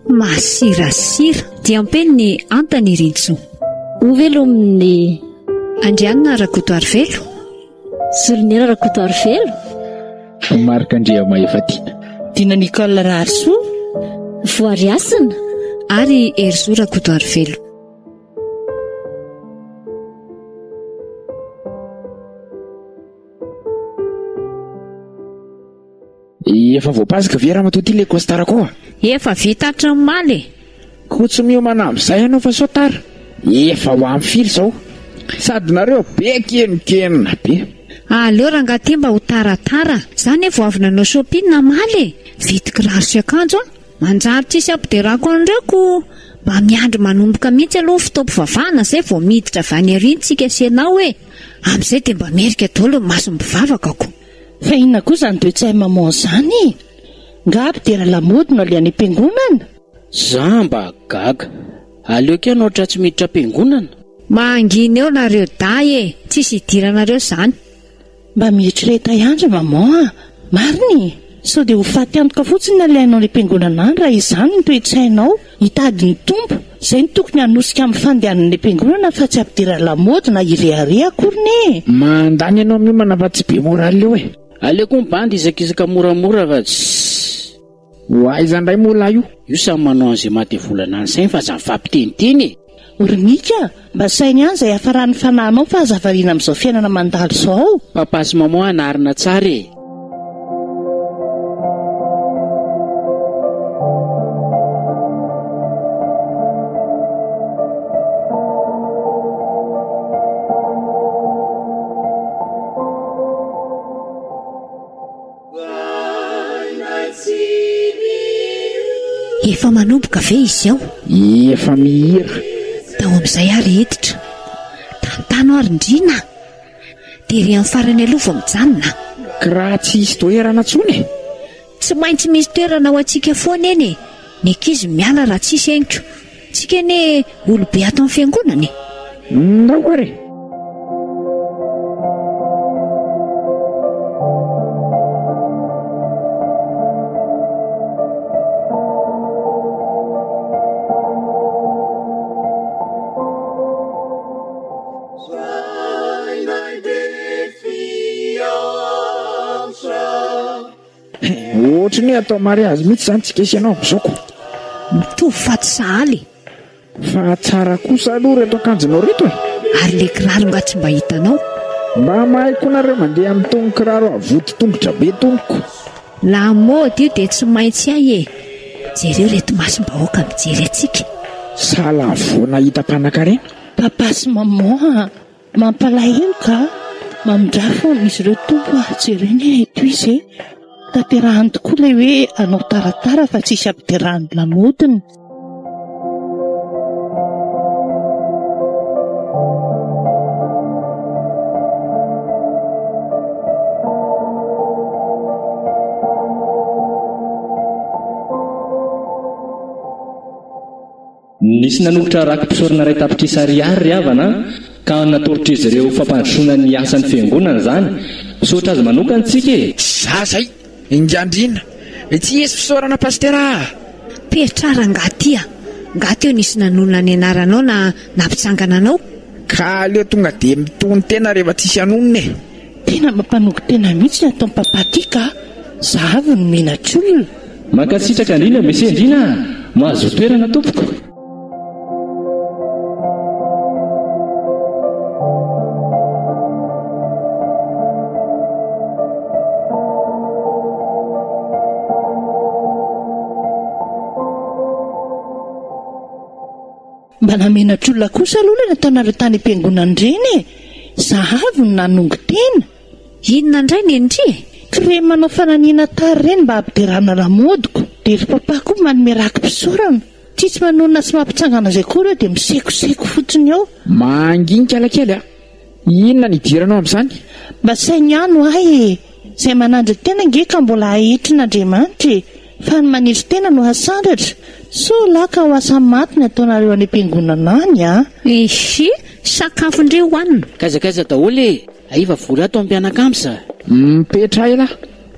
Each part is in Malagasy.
Masirasira dia ampeny ny antany rinso. Ovelo amin'ny Andrianina Rakotoarivelo. Solonera Rakotoarivelo. Marika Andria Mahefatiana. Dina Nicola Raharsoa. Voariasina. Ary Erzo Rakotoarivelo. Efa voapasika ve ramatoa ty le kostara koa? Efa vita hatramaly. Koa tsy mio manamby izay ianao fa sao tara. Efa ho amin'ny firy izao. Sady nareo be kenkenina be. Aleo rangahy mba ho taratara. Zany efa avy nanao shopping na maly. Vity kiraro sy akanjo manjary tsisy ampiderako an'ireko. Mba miandry manomboka mihitsy aloha fitaovam-pivavahana zay vao miditra avy any arintsika sianao hoe. Amin'izay dia mba merika daholo masom-bivavakako. Fa inona koa izany toe-tsay maman izany? Nga ampidera lamody no aliany am-piangonana? Za mba gaga. Aleoko ianao ohatra tsy miditra am-piangonana. Mangina eo nareo day tsisy idiranareo izany. Mba mieritrereta ihany maman. Mariny, sao dia ho faty antoka fotsiny alainao ny am-piangonana any raha izany ny toe-tsainao. Hitady ny tompo. Izay ny tokony hanosika amin'ny fandehanan'ny am-piangonana fa tsy ampidera lamody na ireare akoriny. Mandany ianao miomana fa tsy be moraly eo e. Aleoko mibandy izakizaka moramora fa ho aiza indray mola io? Io samy manao an'izay matevolana any sainy fa zany fampiteniteny e. Ornika, mba sainy ihany izay hafaran'ny fanahinao fa hazavariana amin'izao fiainana mandalo izao. Papa sy maman anarina tsara e. Efa manomboka ve izy ao? Efa mihira. Tao amin'izay ary heditra. Tantano ary ndrina. Dia ry amin'ny farany aloha vao mijanona. Raha tsy hisy toerana tsony. Tsy maintsy misy toerana ho antsika foana eny. Ny ankizy miala raha tsisy haingo. Tsika ene olobe ato amin'ny fiangonana e. Ndao re. Ohatrany atao mariazy mihitsy zany tsy kesy ianao amin'izao. Mitovy faty sahaly. Fa tsara kosa aloha reto akanjonao reto e. Ary le kiraro nga tsy mba hitanao. Mba mahay koa nareo mandeha amin'ny tony kiraro avoty tongotra be tonoko. La mody io dia tsy maintsy ahy e. Jereo reto masom-bahoaka mijery atsika. Sala voana hita mpanan-karena. Papa sy maman, mampalahelo ka. Mamindrafo misy ireo tompo jereny eto izy e. Tanterahany tokoa ilay hoe anao taratara fa tsisy ampiterahany lamodiny. Nisy nanombotra rakim-pisorana iray tapitra ariary avana ka natoritra izy ireo fampandrosoana ny asan'ny fiangonana izany. Misaotra azy manokana tsika e. Zay ingandrina tsy esy fisaorana pastera. Petrara ngatia. Ngateo nisy nanonona ny anaranao na nampitsangana anao. Ka aleo tonga dia mitony tena rehefa tsisy anonona e. Tena mampanoky tena mihitsy ny ataon'ny papatika. Zahavy no menatsolona. Mankasitraka andrina mese andrina. Mahazo toerana tompoko. Mba namenatr'olona kosa aloha ilay nataonareo tany am-piangonana ireny e. Zahavy no nanongo tena. Inona indray ny endri? Kiremy manao fananiana tary ireny mba ampiderana lamodiko. Dia ry papa koa manome rakim-pisorana. Tsisy manonona sy mampitsangana izay koa ireo dia misekoseko fotsiny ao. Manginika alakely a. Inona ny idiranao amin'izany? Mba sainy ihany ahy e. Izay manandry tena nge ka mbola ahitrin'Andriamanitra e. fa ny manitry tena no hasandratra. So laka ho asa maty ny ataonareo any am-piangonana any a. Ihy sakafondreo hoanina. Kaizakaiza daholo e. Aiva vory ato am-pianakamsa. Mipetra ela.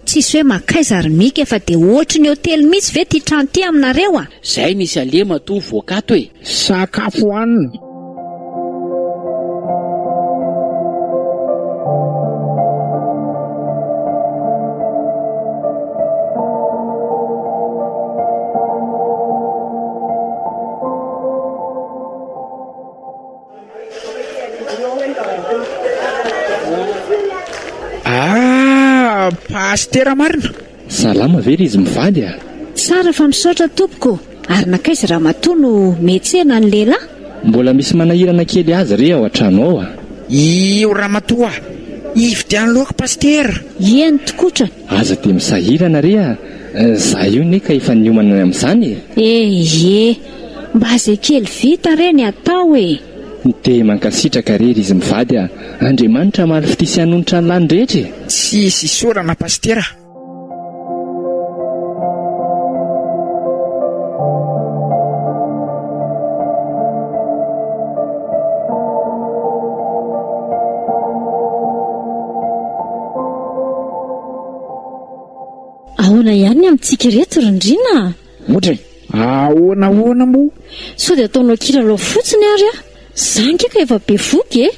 Tsisy hoe makaizary mika efa dia ohatry ny hotely mihitsy ve ty trano ty aminareo a. Zay nisy alema to voakato e. Sakafo hoanina. Pastera marina. Salama very izy mivaly a. Tsara fa misaotra tompoko. Ary nakaiza raha matoa no metsena ny lehilahy. Mbola misy manahirana kely azy ry ao an-trano ao a. Io ramatoa, ividiany loaka pastera. Eny tokotra. Aza dia misahirana ry a. Za io neka efa niomana amin'izany. Ye, mba zay kely vita reny atao e. Dia mankasitraka rery izy mivaly a. Andriamanitra maro fitisy hanonitra ny lany rehetra. Tsisy sorana pastera. Ahoana ihany amintsika reto rindrina? Ohatra ahoana mo? So dia ataonao kilalao fotsiny ary a. Zankeka efa be voky e.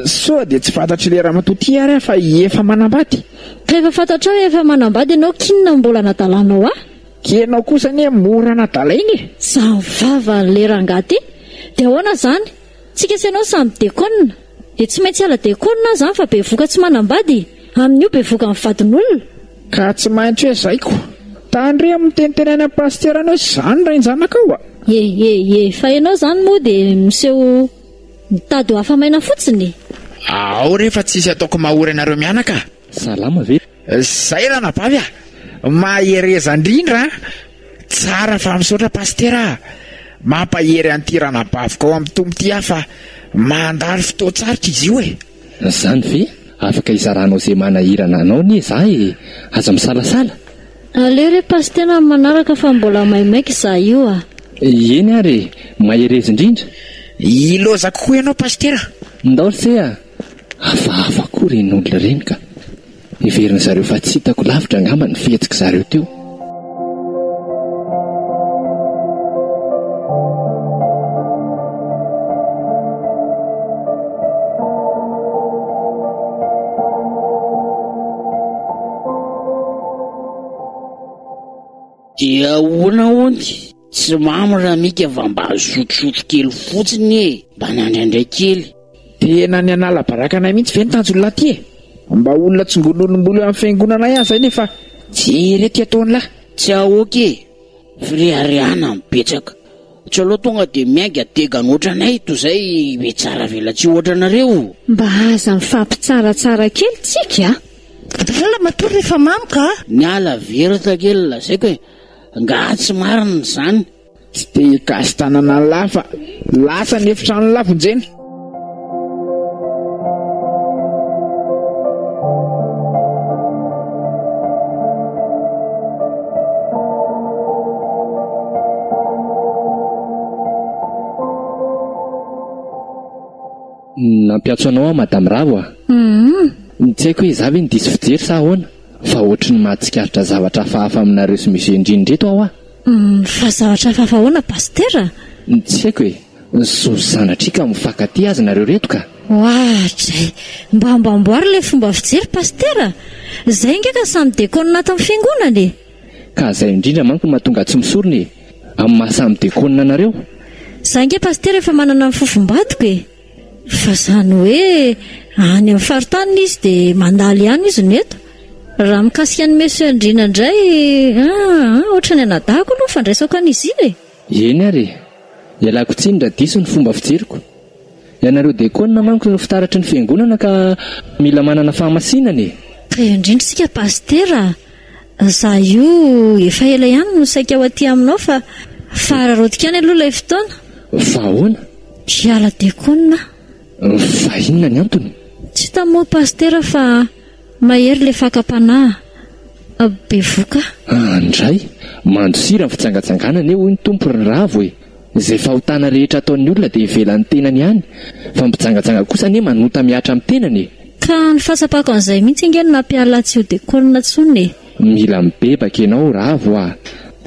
So dia tsy fantatry le ramatoa ty ary fa efa manambady. Ka efa fantatrao efa manambady ianao kinona mbola nadalanao a? Kenao kosa ny mora nadalainy. Zaho vava le rangaty. Dia ahoana zany? Tsika sy ianao samy dekona. Dia tsy maintsy ala dekona zany fa be voka tsy manambady. Amin'io be voka amin'ny vadin'olona. Ka tsy maintsy hoe zaiko. Tandre amin'ny tenitenany pastera anao izany raha injanakao a. Fa ianao zany moa dia miseho mitady ho afamaina fotsiny. Ao rehefa tsisy ataoko mahory anareo mianaka. Salama ve? Zay raha nabavy a. Mahereza indrindra. Tsara fa misaotra pastera. Mampahery an'ity raha nabaviko ao amin'ny tombo ty afa mandary fotoan-tsarotra izy io e. Zany ve? Afaka izaranao izay manahirana anao nie za e. Aza misalasala. Aleo re pastera manaraka fa mbola maimaika za io a. Eny ary mahereza indrindra. Ilozako koa ianao pastera. Ndao se a. Hafahafa koa reny olona reny ka. Iverina zareo fa tsy hitako lavitra angamba ny fihetsika zareo teo. Dia hoana ondy. Tsy mamy raha mika va mba sotrosotro kely fotsiny e. Mba nandraindray kely. Tena ny anala barakana mihitsy ve ny tanjolona ty e. Mba olona tsongololom-bola amin'ny fiangonana ihany zay nefa tsy rety ataony lahy. Tsy ahoky e. Firiariana mipetsaka. Tsy aloha tonga dia miainga tegana ohatranay toy izay hoe tsara vela tsy ohatranareo. Mba aza mifampitsaratsara kely tsika. Dala matory rehefa mamy ka. Ny ala verata kely lazaiko e. Nga tsy marina zany. Tsy te ikasy tanana ny lahy fa lasa ny efitrano ny lavonjeny. Nampiatso anao a Madame Ravo a. Tsy haiko hoe za ve ny diso fijery sa ahoana. Fa ohatry ny mahatsikaritra zavatra hafahafa aminareo sy misy indrindra eto ao a. Fa zavatra hafahafa ahoana pastera? Tsy haiko hoe sozanatrika mifankaty azy nareo reto ka. Ohatray, mba ambamboary le fomba fijery pastera. Zay ngeka samy dekona ato amin'ny fiangonana e. Ka zay indrindra manko mahatonga tsy misorona e. Amin'ny mahasamy dekona nareo. Zay nge pastera efa manana ny fofombadiko e. Fa zany hoe any amin'ny faritany izy dia mandaly ihany izy neto. Raha mikasika ny meso andrina indray ohatry ny anadahako aloha fandraisako an'izy iny e. Eny ary ialako tsiny raha diso ny fomba fijeriko. Ianareo dekona manko ny fitaratry ny fiangonana ka mila manana fahamasinana e. Ka indrindra sika pastera. Za io efa ela ihany no saika ao aty aminao fa fararotika any aloha ilay fotoana. Fa ahoana? Hiala dekona. Fa inona ny antony? Tsy tamoa pastera fa mahery le fakam-panahy. Bevoka andray mandosira ny fitsangatsanganana eo ny tompo ny ravo izay fahotana rehetra ataon'ny olona dia ivelan'ny tenany ihany fa mipitsangatsanga kosa anie manota miatra amin'ny tenany ka ny fasapako an'izay mihitsy ingeny nampiala tsy ho dekonina tsony mila mibebaka ianao ravo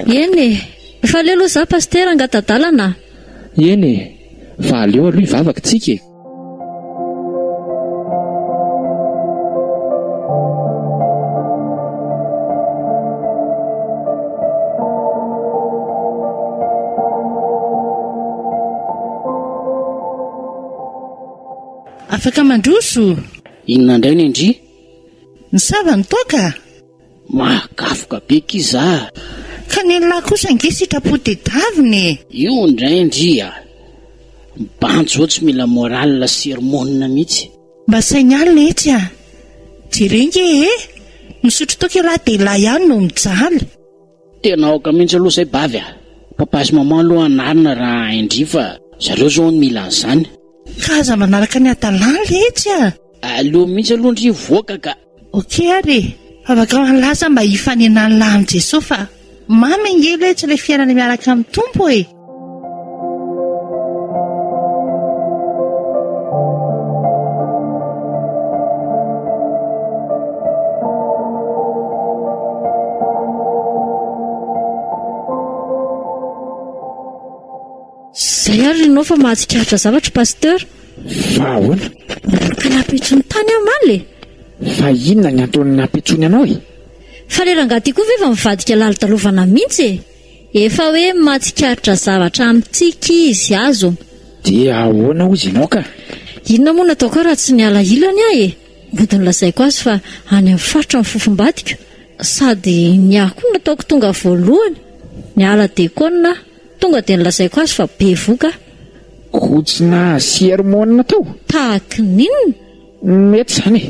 eny fa aleo aloha za pastera angatadalana eny fa aleo aloha ivavaka tsika afaka mandroso inona indray ny indry ny savany toaka mahagafoka be kiza ka nelahy kosa ange sitrapotedaviny io indray indria mibanjo ohatsy mila moralina sermonina mihitsy mba sainy alina etsy jerenge misotro toka lahy de lahy ihany no mijaly tena aoka mihitsy aloha zay bavy papasy mama aloha anarina raha indri fa zareo zao ny mila an'izany ka aza manaraka ny atalany le etsy aleo mihitsy aloha ndry voaka ka ok ary afaka malaza mba hifanenany lahy amin'i Jesosy fa mamy angelo etsy ilay fiainana miaraka amin'ny tompo zay ary renao fa mahatsikaritra zavatra pasteur fa ahoana ka nampitsony tany amaly fa inona ny antony nampitsony anao fa lerangaty koa ve efa mivadika lalidalovana mihitsy efa hoe mahatsikaritra zavatra amintsika izy azo dia ahoana ozy ianao ka inona moa nataoko raha tsy ny alailany mody nolazaiko azy fa any amin'ny faritra ny fofombadika sady ny ahy koa nataoko tonga voalohany ny ala dekona tonga dia nilazaiko azy fa be voka kotsina sermonina tao tahaka ninona mety zany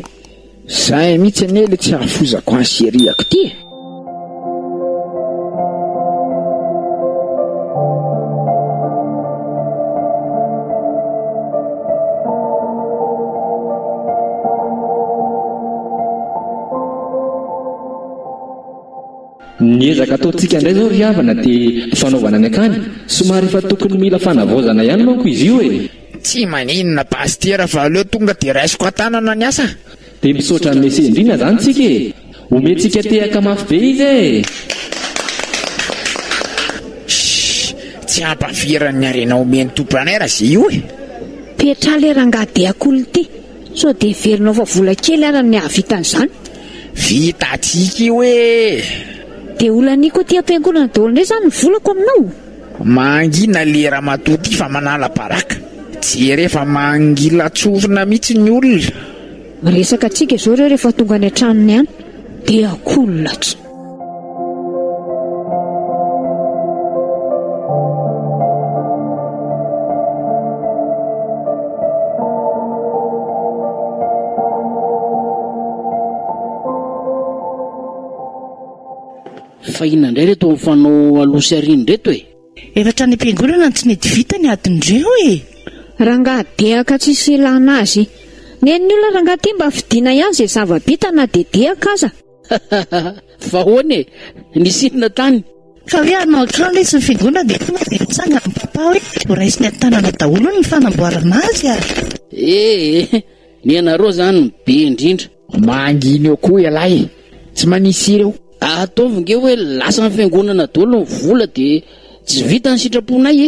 zay mihitsy ane le tsy hahafozako anseriako ty niezaka ataontsika indray zao ry havana dia fanaovana ny akany somary efa tokony mila fanavaozana ihany manko izy io tsy maninona pastera fa aleo tonga dia raisiko an-tanana ny asa dia misaotra ny mesendrina zany tsika omentsika tehaka mafy be izy tsy hampavirany arena omeny tompranay raha zay io petra lerangaty akolo ty so dia verinao fa vola kely ara ny ahavitan'izany vitatsika io dia olany koa ty ampiangonana daholo indray zany ny volako aminao mangina lera matoty fa manala baraka jery efa mangila tsofina mihitsy ny olona resaka atsika izao reo rehefa tonga ny an-tranony ihany dia akolona tsy fa inona indray reto mifanao aloha sy ariny reto efatra ny ampiangonana tsy nety vita ny adin'ireo rangahdehaka tsisy ilana azy neny olona rangaty mba fidiana ihany zay zava-bita na dia dehaka aza fa hoany nisy inona tany ka hoe anao ankano izy ny fiangonana dia tonga dia mitsanga ny papa hoe voraisiny an-tanana daholo ny fanamboarana azy ny anareo zany be indrindra mangina eo koa ialahy tsy manisy ireo ataovinge hoe lasa ny fiangonana daholo ny vola dia tsy vita ny sitraponay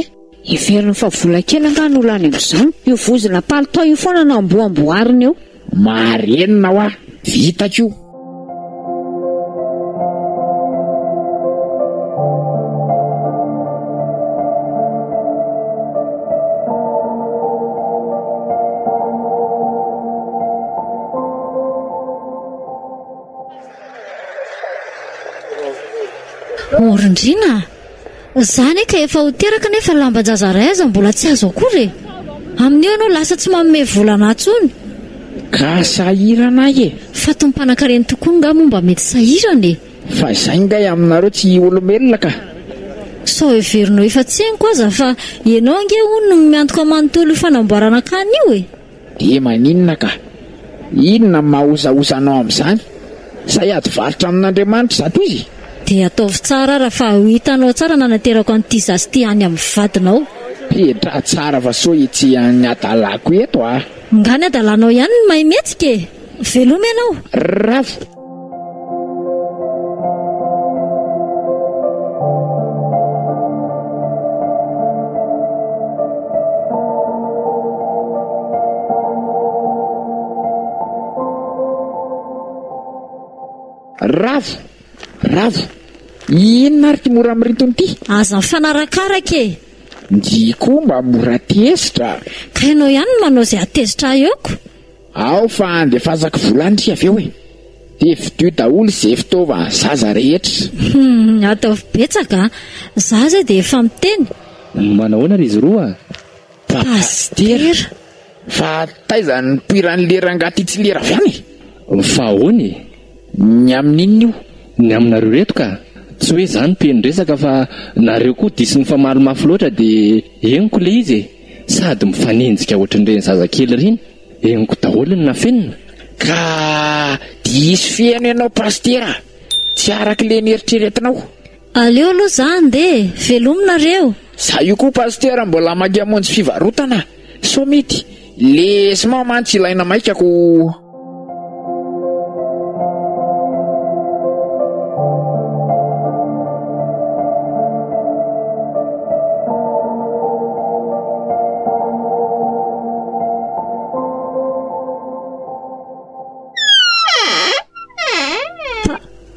iveriny fa vola kely angano olany amin'izany io vozina palitao io foana na amboamboariny eo marenina ho vitakio orindrina zany ka efa ho teraka nefa lambajaza ray aza mbola tsy azo akory amin'io ianao lasa tsy manome volana tsony ka sahirana fa tompanankareny tokoa nga momba mety sahirany fa izay ngay aminareo tsy olomelona ka sao everinao efa tseniko aza fa ianao ange hono no miantoka manontolo io fanamboarana akany io dia maninona ka inona mahozaozanao amin'izany Saiady varitra amin'Andriamanitra zato izy. Dia ataovy tsara raha fa ho hitanao tsara nanaterako an'ity zazy ty any amin'ny vadinao. Petra tsara fa so itsy ny adalako eto a. Ngany adalanao ihany ny mahay metsika e. Veloma ianao. Ravo. Ravo, inona ary ty mora miritony ty? Aza mifanarakaraka e. Ndiko mba mora tezitra. Ka ianao ihany no manao izay atezitra eoko. Ao fa andefasaka volanitry aveo e. Tefidio daholo izay fitaovana zaza rehetra. Ataovy betsaka. Zaza dia efa miteny. Manahoana ry izy roa? Pastera. Fa taizany poiran'ny lera angaty tsy lera avy any. Fa ahoany? Ny amin'inona io? Ny aminareo reto ka. Tsy hoe zany penidresaka fa nareo koa disy ny famalomafy loatra dia eniko le izy e. Sady mifanenjika ohatran'ireny zazakely reny. Eniko daholo ny nafenina. Ka disy feno ianao pastera. Tsy araka le nieritreretinao. Aleo aloha zany de velominareo. Za io koa pastera mbola mangamonjy fivarotana. So mety lesima mantsy ilaina maikako.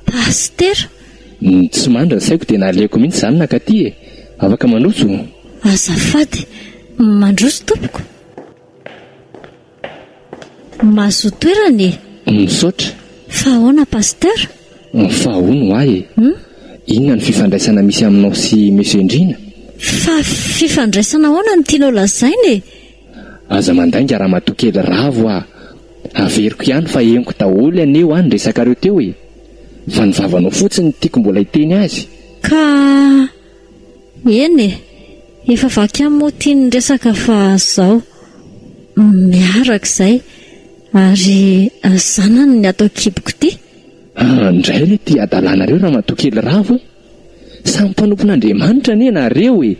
Pastera. Tsy mandra ny saiko dia naleko mihitsy zany nakaty e. Afaka mandroso. Azafady, mandroso tompoko. Mahazo toerany. Misaotra. Fa ahoana pastera? Fa ahoana ho ahy e. Inona ny fifandraisana misy aminao sy Monsieur Ndrina? Fa fifandraisana ahoana no tianao lazainy e? Aza mandainga raha matokely ravo ah. Averiko ihany fa eniko daholo aneo any resakareo teo e. Fa ny vavanao fotsiny tiako mbola hiteny azy. Ka eny e, efa vaky amin'ny moa tiany resaka fa zao miaraka izay ary zanany ny atao kiboko ty. Ndray le ty adalanareo raha matokely ravo e. Samy mpanompon'Andriamanitra anie nareo e.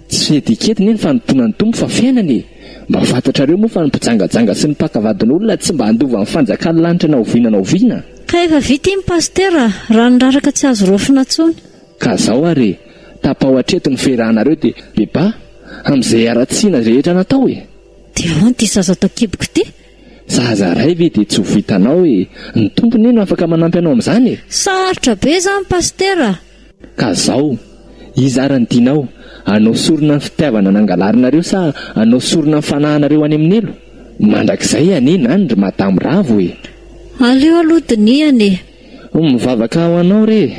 Tsy fediketiny eny fanomponan'ny tompo fa fiainany e. Mba fantatrareo moa fa ny mpijangajanga sy ny mpakavadin'olona tsy mba handova amin'ny fanjakany lanitra na oviana. Ka efa vita iny pastera raha niraraka tsy azo rofina tsony. Ka zao are, tapao hatreto ny ferahanareo dia beba amin'izay aratsiana rehetra natao e. Dia ahoana ty zaza atao kiboko ty? Zaza ray ve dia tsy ho vitanao e. Ny tompony eno afaka manampy anao amin'izany e. Sarotra be zany pastera. Ka zao, izarany dinao, anao sorona ny fitiavana nangalarinareo sa anao sorona ny fanahinareo any amin'ny elo? Mandrakizay anena any ry madamo ravo e. Aleo aloha dinihany e. Mivavaka ho anao re.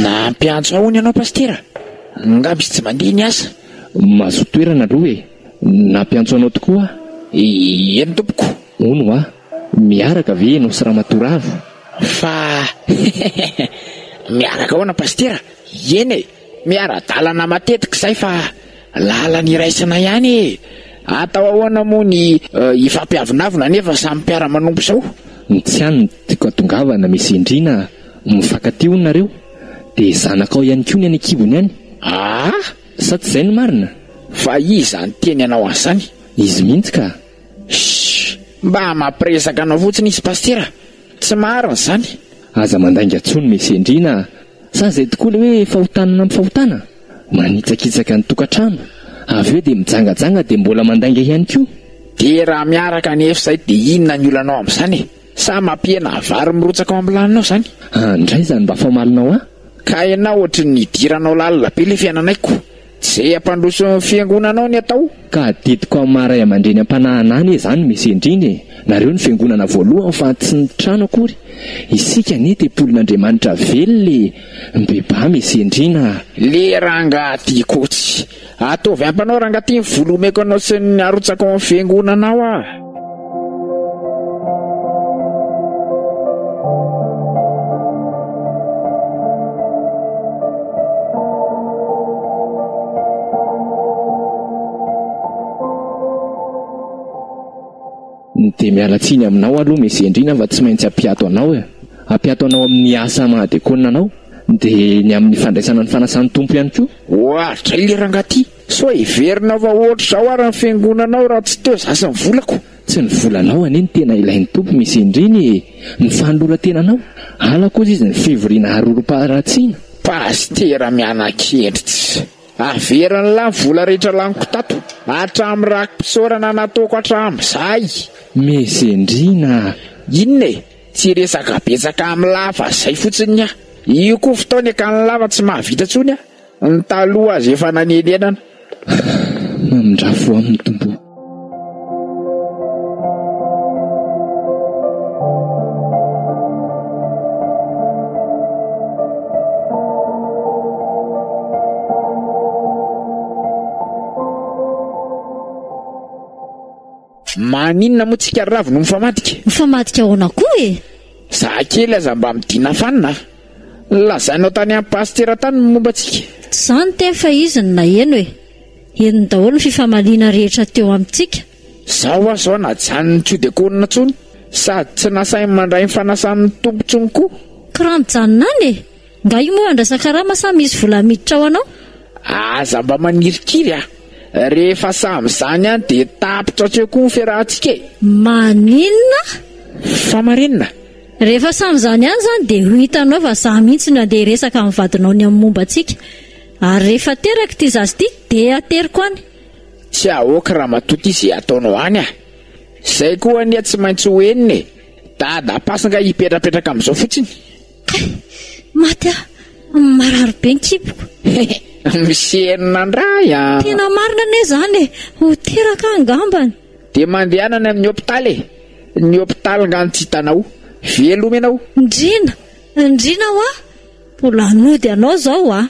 Nampiantso ahony ianao pastera. Ngamba izy tsy mandeha ny asa. Mahazo toerana aloha e. Nampiantso anao tokoa. Eny tompoko. Ono ah. Miaraka ve enao sy Ramatoravo? Fa miaraka ahoana pastera? Eny e, miara-dalana matetika izay fa lalana iraisana ihany e. Atao ahoana moa ny ifampiavinavina nefa samy mpiara-manompo sao? Tsy ihany tiako atongavana Monsieur Ndrina. Mifankaty hono nareo. Dia zanakao ihany koa ny any an-kibony ihany. Sa tsy izay ny marina? Fa iza ny teny anao an'izany? Izy mihitsy ka. Mba mampiresaka anao fotsiny izy pastera. Tsy marina izany. Aza mandainga tsony Monsieur Ndrina. Sa izay tokoa le hoe fahotana amin'ny fahotana. Manitsakitsaka ny tokantrano. Avy eo dia mijangajanga dia mbola mandainga ihany koa. Dia raha miaraka ny efa izay dia inona ny olanao amin'izany e? Sa mampiena vary mirotsaka ao amin'ny laninao izany? Andray zany mba famalinao ah? Ka ianao ohatry ny idiranao lalina be le fiainanaiko. Tsy ampandroso fiangonanao ny atao. Ka didiko amin'ny maray aman-dreny am-panahanany e zany Monsieur Ndrina e. Nareo ny fiangonana voalohany fa tsy ny trano akory. Isika ne tempolin'Andriamanitra velona mbeba Monsieur Ndrina. Le ranga ty kotsy. Ataovy ampanao ranga ty volomeko anao sy ny arotsako amin'ny fiangonanao ah. dia mialatsiny aminao aloha mizendrina fa tsy maintsy ampiato anao ampiato anao amin'ny asa mahadekona anao dia ny amin'ny fandraisana ny fanasan'ny tompo ihany koa. Oatra ilerangaty so iverina fa ohatra zao ary ny fiangonanao raha tsy teo zasy ny volako. Tsy ny volanao aneny tena ilain'ny tompo mizendriny ny fanolora-tenanao ala kosa izy ny fivoriana harorom-paharatsiana. Pastera miana-kendritsy averiny la ny vola rehetra laniko tato hatramin'ny rakim-pisaorana nataoko hatramin'izay. Mizendrina inona e tsy resaka betsaka amin'ny lava zay fotsiny a io koa fotoana ka ny lava tsy mahavita tsony a ny taloha azy efa nanenenana. Mamindrafo amin'ny tompo. Maninona moa tsika ravo no mifamadika? Mifamadika ahoana koa e? Za kely aza mba midina fanina lazainao tany amin'ny pastera tany momba antsika. Tsy izany tefa izy ny naheno e. Enony daholo ny fifamaliana rehetra teo amintsika. Zao aho zao najanony tsy hodekonina tsony sady tsy nasainy mandray ny fanasan'ny tompontsony koa. Ka raha mijanona any e, nga io moa andrasan-karama sa misy vola miditra ao anao? Aza mba manirikiry rehefa samy zany any dia tapitra tsy koa ny fiarahantsika e. Maninona? Fa marinina Rehefa samy zany any zany dia ho hitanao fa za mihitsy no andeha resaka amin'ny vadinao ny amin'ny momba antsika. Ary rehefa teraka ity zazy ity dia ateriko any. Tsy ahoaka raha matoty izy ataonao any zay koa ania tsy maintsy ho eniny e. Dada pasinga hipetrapetraka amin'izao fotsiny. Maty marary be ny kiboko. Misy enina indray Tena marina ane zany e, ho teraka angambany. dia mandehanany amin'ny hôpitaly ny hôpitaly ngany tsy hitanao veloma ianao. Ndrina ho mbola nody anao zao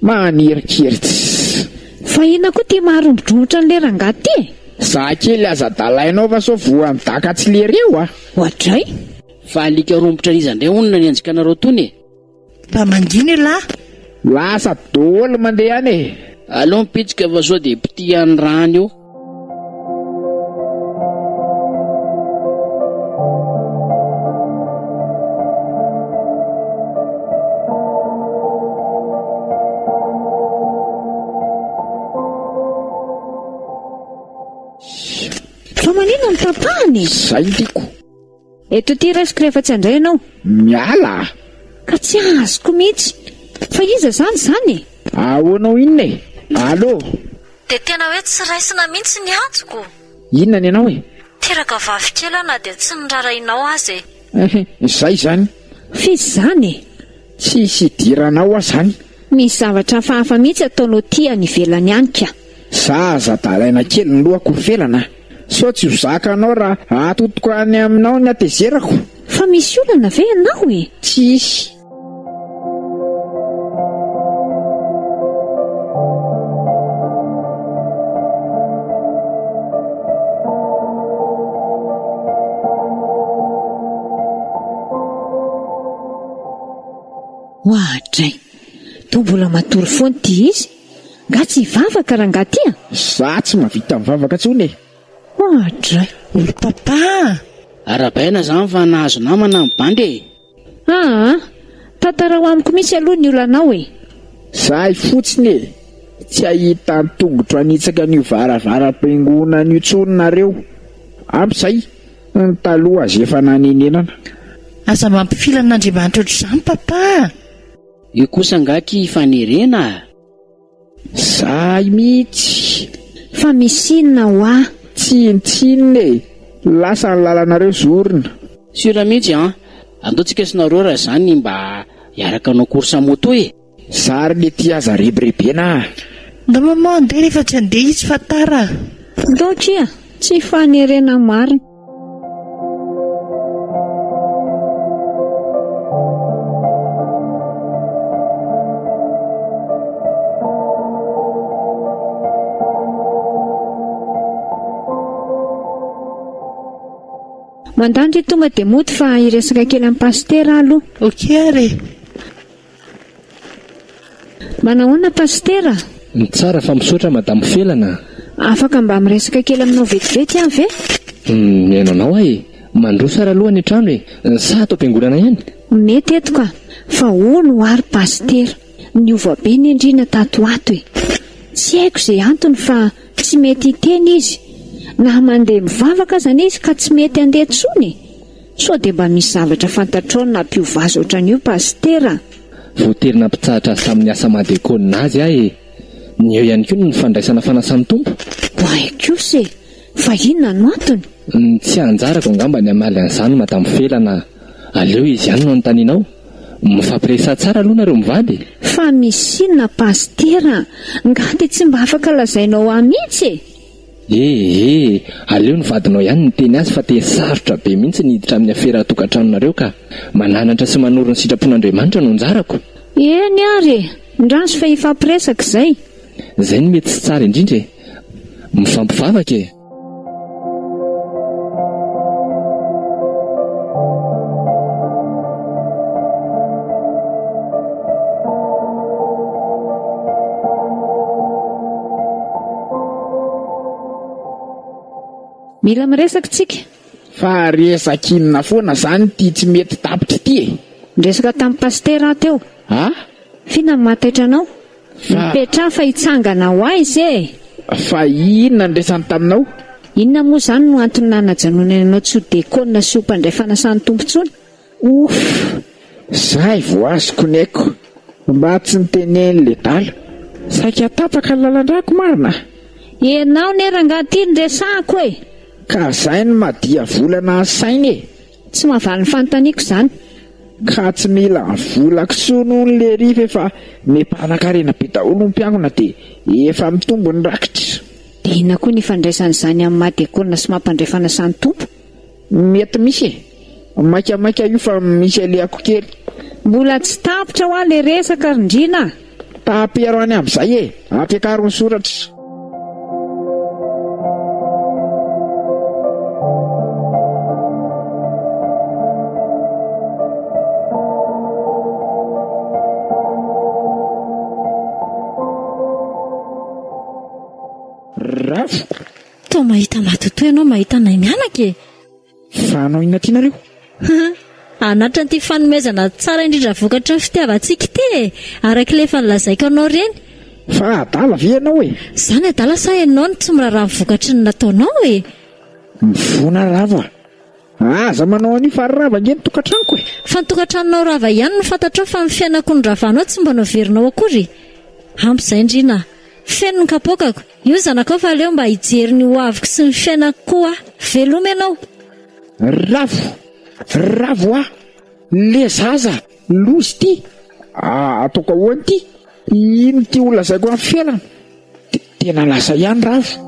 Manirikiritsy Fa ina koa tia maharombodromotra ny lerangaty e? za kely aza dalainao fa so voa midaka tsy lereo Ohatray? Fa alika rombotra izy andray onona ny anjika anareo tony e. Mba mangina lahy. lasa daholo mandeha any e. Aleo mipitsika fa sao dia pitihan'ny rano io. Fa manino ny papahany? Zay tiako Eto ty resiko rehefa tsy andray ianao. miala Ka tsy azoko mihitsy. Fa iza zany e? ahoanao inona e. Allo Dia tena hoe tsy raisina mihitsy ny antsoko. inona ny anao e. Teraka vavy kely na dia tsy nirarainao azy Zay zany Fizy zany e? tsisy idiranao zany. Misy zavatra hafahafa mihitsy ataonao ty any ivelany any ka. Zaza dalaina kely ny lohako velana so tsy ho zaka anao raha atotoko any aminao ny atezerako. Fa misy olana ve ianao e? Tsisy Ohatray, to mbola matory foana ty izy. Nga tsy hivavaka raha nga ty za tsy mavita mivavaka tsony e. Ohatray. Olo papa. Arabaina zany fa nahazo namana amin'ny bandy e. Tantara ho amiko mihitsy aloha ny olanao e. Zahay fotsiny e tsy ahita ny tongotro anitsaka n'io varavara-piangonana n'io tsononareo amp'izay ny taloha azy efa nanenenana. Aza mampifilan'Andriamanitra ohatr'izany papa. Io kosa ngaky fanerena. Zahay mihitsy Fa misy inona ho tsinitsinina e lasa ny lalanareo zorona. Sura mihitsy andaontsika sinareo raha zany mba hiaraka anao korsa moto e. Zary le ty aza rebirebena Nda mama andeha rehefa tsy andeha izy fa tara. ndao tria tsy fanerena marina. Mandandry tonga dia mody fa hiresaka kely amin'ny pastera aloha. Ok ary. Manahoana pastera? Ny tsara fa misaotra madamo Felana. Afaka mba miresaka kely aminao vetivety aho ve? Miaino anao ahy. Mandroa sara aloha ny trano e. Sa atao am-piangonana ihany? Mety eto ka. Fa olo ary pastera. Niova be ny endrina tato ato e. Tsy haiko izay antony fa tsy mety hiteny izy. Na mandeha mivavaka zany izy ka tsy mety handeha tsony. So dia mba misy zavatra fantatrao na mpiovazy ohatran'io pastera. Voaterina mpitsahatra azy tamin'ny asa madekônina azy ahy. Ny eo ihany koa ny fandraisana fanasany tompo. Kosa e. Fa inona no antony? Tsy anjarako angamba ny amaly an'izany madamo Felana. Aleo izy ihany no anontanianao. Mifampiresa tsara aloha nareo mivady. Fa misy inona pastera? Ngady tsy mba afaka lazainao amitsy e. Aleo ny vadinao ihany ny teny azy fa te sarotra be mihitsy ny hiditra amin'ny afera tokantranonareo ka mananatra sy manoro ny sitrapon'Andriamanitra no anjarako. Eny ary, ndraso fa ifampiresaka izay. Izay ny mety sy tsara indrindra e. Mifampivavaka e. Mila miresaka tsika. Fa resakinina foana zany ty tsy mety tapitra ty e. Miresaka tamin'ny pastera teo. Fina mataitra anao? Mipetra fa hitsangana ho aizy e. Fa inona nresany taminao? Inona moa zany no antony nanajanona anao tsy ho dekônina sy ho mpandray fanasany tompontsony? Zay vo azoko ny aiko. Mba tsy niteneny le dala. Saika tapaka ny lalandrako marina. Enao nerangaty ny resako e. Ka zay ny madia volana sainy e. Tsy mahavaly ny fanontaniako zany. Ka tsy mila vola kisoa noho le rifa fa mempanan-karena be daholo ny mpiangona dia efa mitombo ny rakitra. Dia inona koa ny ifandraisan'izany amin'ny madekônina sy mampandray fanasany tompo? Mety misy e. Maikamaika io fa misy aleako kely. Mbola tsy tapitra ho le resaka rindrina. Tapero any amin'izay e. Ampiakaro ny soratra. Rafo. Tao mahita matotoy ianao mahita nay mianaka e. Fa anao inona tianareo? Anatra ny fanomezana tsara indrindra vokatra ny fitiavantsika ty araka ilay efa nilazaiko anao reny. Fa adala ve ianao e? Zany adala sa ianao ny tsy miraharaha vokatry ny nataonao e. Mivona rava. Aza manao an'io fa rava nge ny tokantranoko e. Fa ny tokantranonao rava ihany no fantatrao fa ny fiainako ny ravanao tsy mba noverinao akory. Amp'izay indrina. Feno ny kapokako. Io zanakao fa leo mba hijery ny hoaviko sy ny fiainako koa. Veloma ianao. Ravo le zaza lozy ty. Ataoko ahoana ty? Ino ty ho lazaiko amin'ny fiainana? Tena lasa ihany ravo.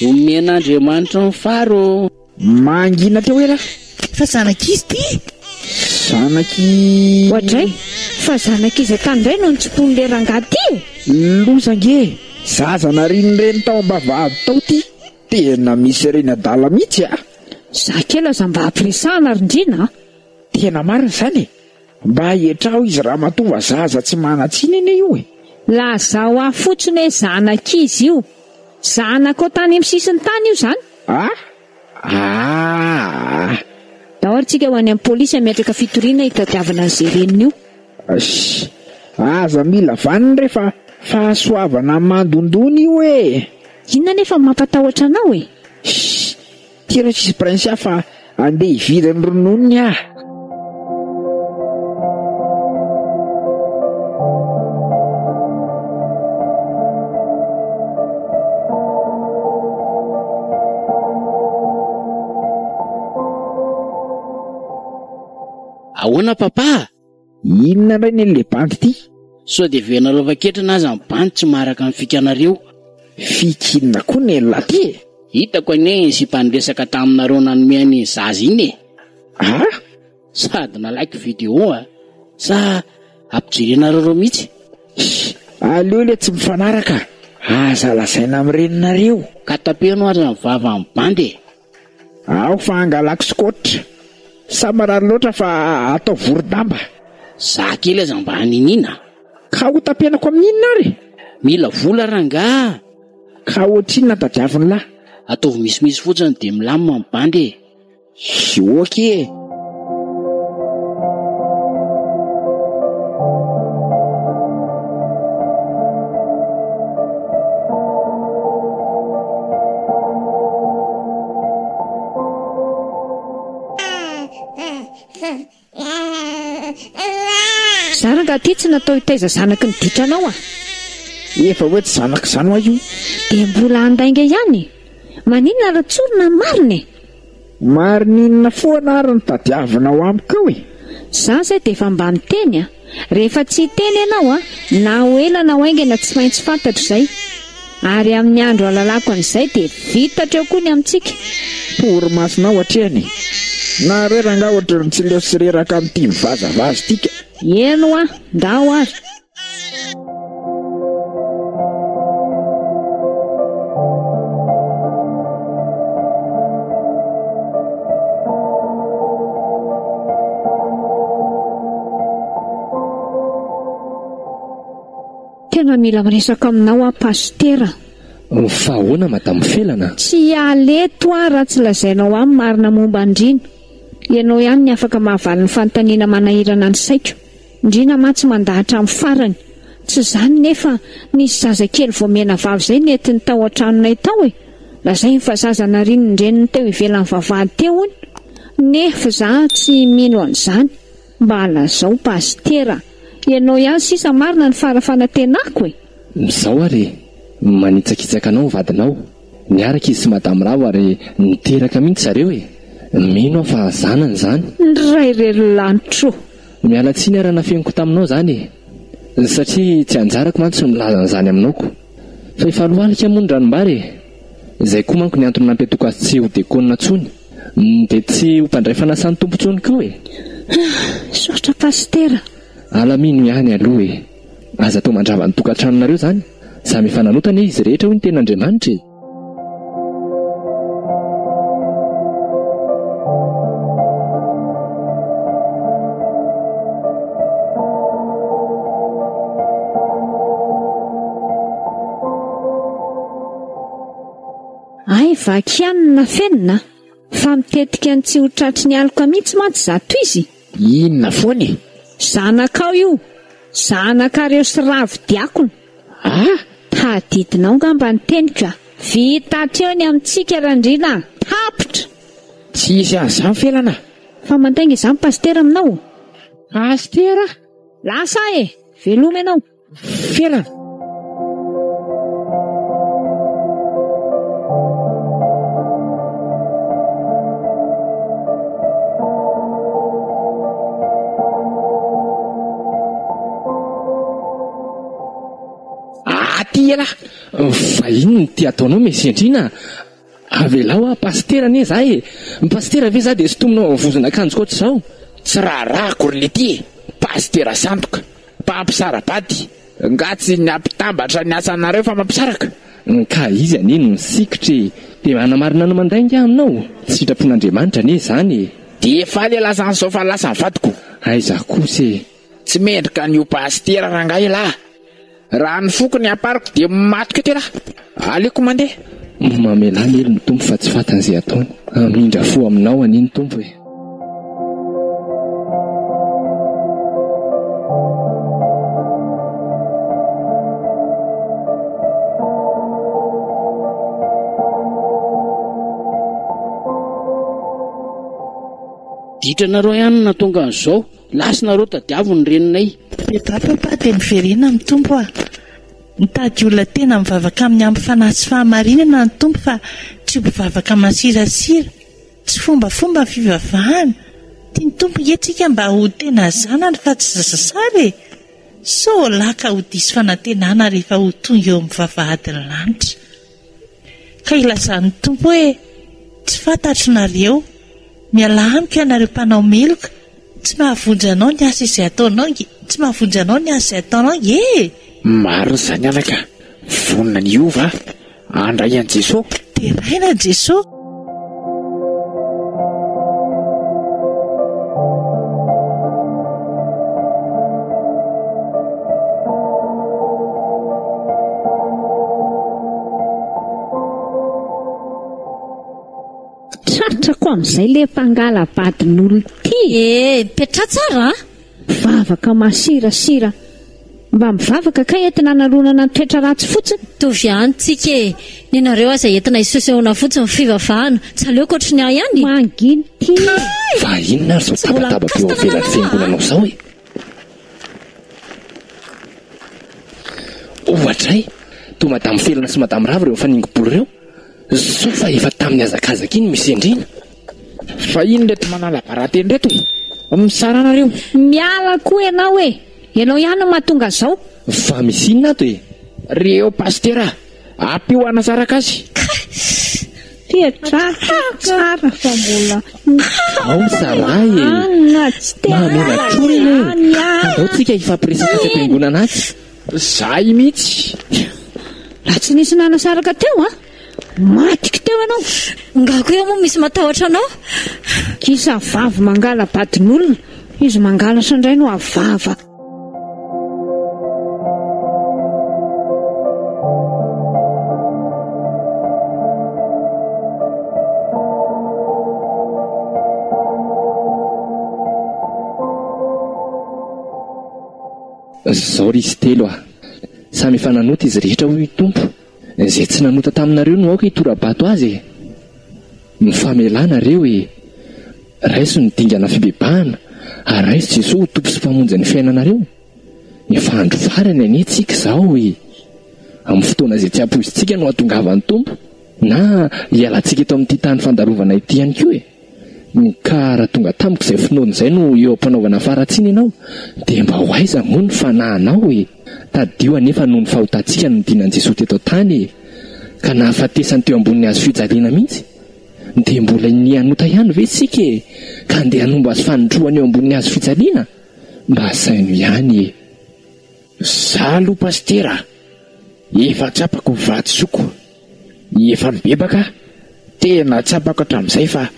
Omen'Andriamanitra ny faro. Mangina teo ela. Fa zanak'izy ty. Zanaky. Ohatray, fa zanak'izy tandray no nitsipony le rangahy ty. Lozange. Zaza narinireny tao ambavahady tao ty. Tena misy reny adala mihitsy a. Zakela za mba ampiresahana rindrina. Tena marina zany. Mba hietrao izy raha mahatonga zaza tsy manatsiny ene io e. Lazao afotsiny hoe zanak'izy io. Zanako tany amin'ny sisiny tany io zany. Dahorintsika ho any amin'ny polisy ametraka fitoriana hitadiavana an'izay reniny io. Aza mila vaniny rehefa fahasoavana mandondony io e. Inona nefa mampatahotra anao e? Tira tsisy prince fa andeha hividy ny rononony ah. Ahoana papa? Inona indray ny le bandy ty? So dia vena lova ketrana aza ny bandy tsy maraka amin'ny fikanareo. Fikinina koa ny laty e. hitako anie sy mpandresaka taminareo nanomeny zazy iny sady nalaiky vidéo sa ampijerenareo mihitsy. aleo le tsy mifanaraka aza lasaina amireninareo ka tapeno aza mivava amin'ny bandy ao fa angalako skotra samarary loatra fa atao vorodamba za kely aza mba haninina ka ho tapenako amin'inona ary mila vola ranga ka ohatrinona tadiaviny lahy ataovy misimisy fotsiny de milamina amin'ny bandy oke Zaranga ty tsy natao hitaiza zanaky ny ditranao efa hoe tsy zanaka zany hoa io de mbola andainga ihany maninona ratsorona mariny marinina foana ary ny tadiavinao amiko hoe za zay de efa mba miteny rehefa tsy teny ianao na ho ela na ho aingana tsy maintsy fantatro zay ary amin'ny andro alalako an'izay de vitatra eo koa ny amintsika poromasinao hatrehany na reranga ohatra ny tsy leo sy reraka amin'ity mivazavazy tika eno ndao ary tena mila miresaka aminao pastera fa ahoana madamo felana tsy aleto raha tsy lazainao amin'ny marina momba andrina ianao ihany ny afaka mahavaly ny fanontaniana manahirana ny saiko indrina matsy mandahatra amin'ny farany tsy zany nefa nisy zazakely voamena vavy zay netiny tao an-tranonay tao lazay fa zazana riny ndreniny teo ivelan'ny vavahady teo iny nefa za tsy mino an'izany mba lazao pastera ianao ihany sisa marina ny farafanantenako mizao ary manitsakitsaka anao vadinao niaraka izy sy madamo ravo ary niteraka mihitsy zareo mino fa zanany zany ndray rerolanitro miala tsiny arana fiainiko taminao zany satria tsy anjarako mantsy milazan'izany aminaoko fa efa lohalika moa ny ranombary izay koa manko ny antony nampetoko azy tsy ho dekonina tsony de tsy ho mpandray fanasany tompo tsony koa sotra pastera alamino ihany aloha aza tao mandrava ny tokantranonareo zany samy efa nanotana izy rehetra hoy ny ten'Andriamanitra ay vakianina fenina fa mitetika ny tsy ho tratry ny alika mihitsy mantsy zato izy inona foany zanakao io zanakareo sy ravy diakona tadidinao ngamba ny teniko vitatra eo ny amintsika randrina tapitra tsy isy an'izany felana fa mantainga izany pastera aminao pastera lasa veloma ianao felana ela fa ino ny ty ataonao mesendrina avelao pastera ane za pastera ve za de sy tomonao avozona akanjo koatra zao tsy raharaha le ty pastera sandoka mpampisarabady nga tsy ny ampitambatra ny asanareo fa mampisaraka ka izy anino ny sikitra de manamarina no mandainga aminao tsy sitrapon'Andriamanitra ane zany de efa le lazan'izao fa lasa ny vadiko aiza kosa tsy mendrika ny io pastera rangahy lahy raha ny foko ny apariko de matiko eto lahy aleko mandeha mamelany elo ny tompo fa tsy fatan'izay ataony amindra fo aminao aniny tompo ditranareo ihany na tonga an'izao lasinareo tadiavo ny reninay papa de miverena amin'ny tompo nitady olona tena mivavaka amin'ny ampy fanahy sy fahamarinana ny tompo fa tsy mivavaka masirasira tsy fombafomba ny fivavahana tia ny tompo etsika mba ho tena zanany fa tsy zasasary so laka ho disy fanantenana rehefa ho tonga eo amin'ny vavahadiny lanitra ka ilazan'ny tompo hoe tsy fantatrinareo miala amiko ianareo mpanao meloka tsy mahavonjanao ny asa izay ataonao tsy mahavonjanao ny asa izay ataonao maro zany alaka vonina ny ova andray an' Jesosy dia raina Jesosy. Tratrako amin'izay le mpangala badin'olona ty. Petra tsara vavaka masirasira mba mivavaka ka entina naronana ny toetra ratsy fotsiny. Tovy antsika ny nareo aza entina isesehoana fotsiny fivavahana tsy aleoko ohatry ny ahy ihany manginy ty. Fa inona ary zao tabataba-peo amin'ny velan'ny fiangonanao zao ohatra toa madamy felana sy madamy rava ireo faningom-bolo ireo so fa efa tamin'ny azakazaka iny misy endrina. Fa iny reto manala barateny reto misara anareo miala koa ianao ianao ihany no mahatonga zao. Fa misy inona ato reo pastera ampio anasaraka azy Petra tsara fa mbola ao saray mamela trory andao tsika ifampiresaka sy am-piangonana azy zay mihitsy raha tsy nisy nanasaraka teo matika teo ianao ngako eo moa misy matahotra anao kisa vavy mangala badin'olona izy mangala sandray no avava. Zao risy telo samy efa nanota izy rehetra hoy tompo izay tsy nanota taminareo no aoka hitorabato azy mifamelana reo raiso ny dingana fibebahana ary raiso Jesosy ho tompo sy mpamonjy ny fiainanareo efa andro farany anetsika izao amin'ny fotoana izay tsy ampoizitsika no hatongavan'ny tompo na hialantsika eto amin'ity tany fandarovana ity ihany koa ka raha tonga tamiko izay finoana izay no eo ampanaovana faratsiny ianao dia mba ho aiza moa ny fanahinao tadio anefa noho ny fahotantsika no dinan Jesosy teto tany ka nahafatesany teo amboniny azo fijaliana mihitsy dia mbola ny anota ihany ve sika ka andeha hanombo azy fanindroany eo amboniny azo fijaliana mba hasaino ihany zalo pastera efa tsapako vatsoko efa mibebaka tena tsapako hatramin'izay fa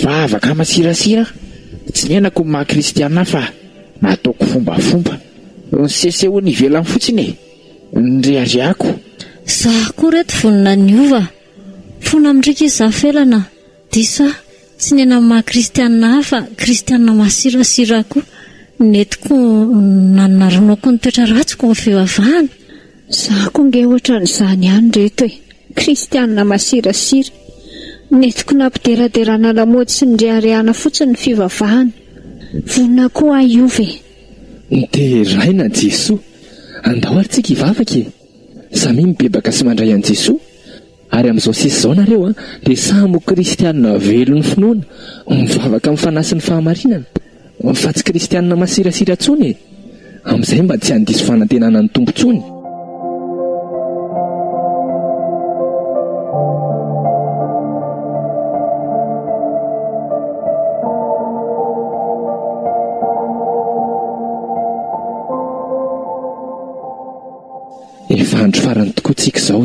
vavaka masirasira tsy menako maha kristiana fa nataoko fombafomba seseho ny velany fotsiny nriariako zaho koa reto vonina ny ova fona amindrika izy zaho felana disa tsy nena maha kristiana fa kristiana masirasira koa netiko nanarinaoko ny toetra ratsiko ny fivavahana. Zaho koa nge ohatra n'izany ihany reto kristiana masirasira netiko nampideraderana lamody sy niriariana fotsiny ny fivavahana vonina koa aiove dia raina Jesosy andao ary tsika hivavaka samy mibebaka sy mandray an' Jesosy ary amin'izao sisy izao nareo dia samy kristiana velon'ny finoana mivavaka amin'ny fanasin'ny fahamarinana fa tsy kristiana masirasira tsony amin'izay mba tsy handiso fanantenana ny tompo tsony. Efa andro farany tokoa tsika izao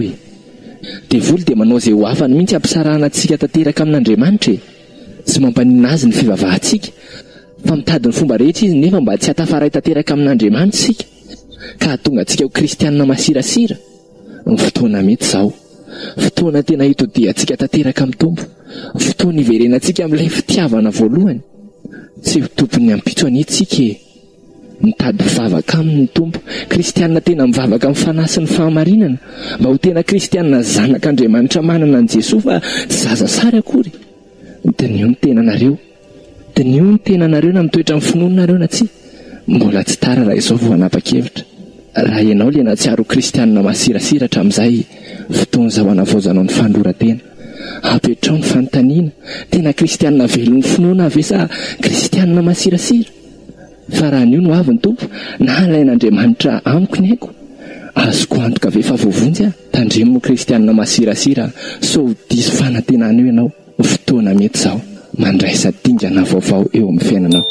dia voly dia manao izay ho avany mihitsy ampisarahana antsika tanteraka amin'Andriamanitra tsy mampanina azy ny fivavahantsika fa mitady ny fomba rehetra izy nefa mba tsy hatafaray tanteraka amin'Andriamanitra sika ka hatonga antsika ho kristiana masirasira. Ny fotoana mety izao fotoana tena hitodia antsika tanteraka amin'ny tompo fotoana hiverenantsika amin'ilay fitiavana voalohany tsy ho tompony ampitso anetsika mitady mivavaka amin'ny tompo kristiana tena mivavaka amin'ny fanahy ny fahamarinana mba ho tena kristiana zanak'Andriamanitra manana an' Jesosy fa tsy zaza sary akory. Dinio ny tenanareo na mitoetra amin'ny finoanareo na tsy mbola tsy tara raha izao vao hanapa-kevitra raha ianao le natsiaro kristiana masirasira hatramin'izay fotoana izao hanavaozanao ny fandroran-tena apetrao ny fanontaniana tena kristiana velon'ny finoana ave sa kristiana masirasira fa raha n'io no avy ny tompo na alain'Andriamanitra amiko ny haiko azoko antoka ve fa voavonjy a tandremo kristianina masirasira so ho diso fanantenana eo ianao fotoana mety izao mandraisa dingana vaovao eo amin'ny fiainanao.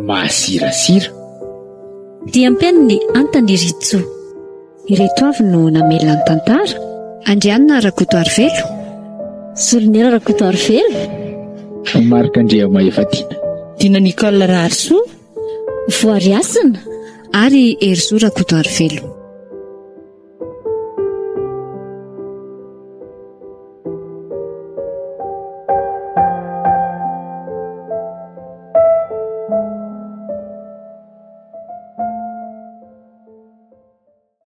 Masirasira dia ampiainy antany Ritso. Ireto avy no namelona ny tantara. Andrianina Rakotoarivelo. Solonera Rakotoarivelo. Marika Andrea Mahefatiana. Dina Nicole Raharsoa. Voariasina. Ary Erzo Rakotoarivelo.